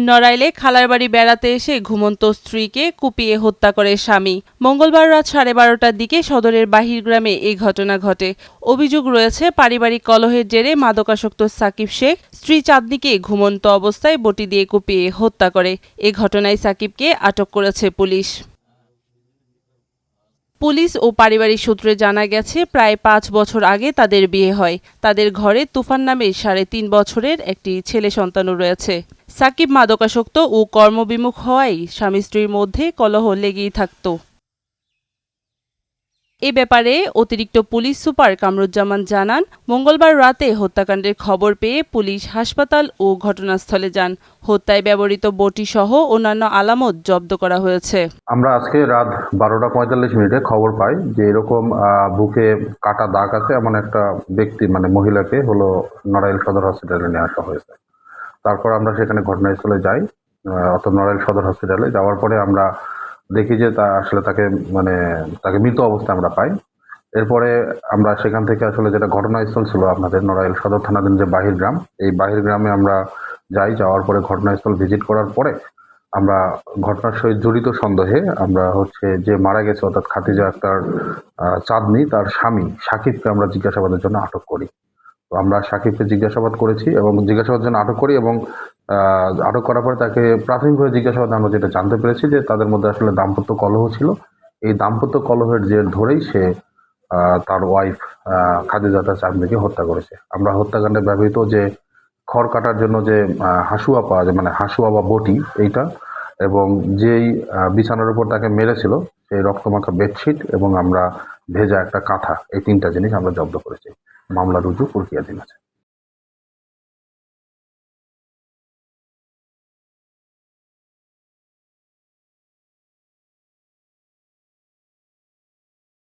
নড়াইলে খালার বাড়ি বেড়াতে এসে ঘুমন্ত স্ত্রীকে কুপিয়ে হত্যা করে স্বামী। মঙ্গলবার রাত 12:30টার দিকে সদরের বাহির গ্রামে এই ঘটনা ঘটে। অভিযোগ রয়েছে পারিবারিক কলহের জেরে মাদকাসক্ত সাকিব শেখ স্ত্রী চাঁদনীকে ঘুমন্ত অবস্থায় বটি দিয়ে কুপিয়ে হত্যা করে। এ ঘটনায় সাকিবকে আটক করেছে পুলিশ। পুলিশ ও পারিবারিক সূত্রে জানা গেছে, প্রায় 5 বছর আগে তাদের বিয়ে হয়। তাদের ঘরে তুফান নামে 3.5 বছরের একটি ছেলে সন্তানও রয়েছে। সাকিব মাদকাসক্ত ও কর্মবিমুখ হওয়ায় স্বামী স্ত্রীর মধ্যে কলহ লেগেই থাকত। এ ব্যাপারে অতিরিক্ত পুলিশ সুপার কামরুজ্জামান জানান, মঙ্গলবার রাতে হত্যাকাণ্ডের খবর পেয়ে পুলিশ হাসপাতাল ও ঘটনাস্থলে যান। হত্যায় ব্যবহৃত বটি সহ অন্যান্য আলামত জব্দ করা হয়েছে। আমরা আজকে রাত 12:45 খবর পাই যে এরকম বুকে কাটা দাগ আছে এমন একটা ব্যক্তি মানে মহিলাকে হলো নড়াইল সদর হসপিটালে নিয়ে আসা হয়েছে। তারপর আমরা সেখানে ঘটনাস্থলে যাই, অর্থাৎ নড়াইল সদর হসপিটালে যাওয়ার পরে আমরা দেখি যে আসলে তাকে মৃত অবস্থায় আমরা পাই। এরপরে আমরা সেখান থেকে আসলে যেটা ঘটনাস্থল ছিল আপনাদের নড়াইল সদর থানাধীন যে বাহির গ্রাম, এই বাহির গ্রামে আমরা যাওয়ার পরে ঘটনাস্থল ভিজিট করার পরে আমরা ঘটনার সহিত জড়িত সন্দেহে আমরা যে মারা গেছে অর্থাৎ খাদিজা আক্তার চাঁদনী তার স্বামী সাকিবকে আমরা জিজ্ঞাসাবাদের জন্য আটক করি। তো আমরা সাকিবকে জিজ্ঞাসাবাদ করেছি এবং জিজ্ঞাসাবাদের জন্য আটক করি এবং আটক করার পরে তাকে প্রাথমিকভাবে জিজ্ঞাসাবাদে আমরা যেটা জানতে পেরেছি যে তাদের মধ্যে আসলে দাম্পত্য কলহ ছিল। এই দাম্পত্য কলহের জের ধরেই সে তার ওয়াইফ খাদিজা চাঁদনীকে হত্যা করেছে। আমরা হত্যাকাণ্ডে ব্যবহৃত যে খড় কাটার জন্য যে হাসুয়া পাওয়া যায় মানে হাসুয়া বা বটি এইটা এবং যেই বিছানার উপর তাকে মেরেছিল সেই রক্তমাখা বেডশিট এবং আমরা ভেজা একটা কাঁথা, এই 3টা জিনিস আমরা জব্দ করেছি। মামলা রুজু প্রক্রিয়াধীন আছে।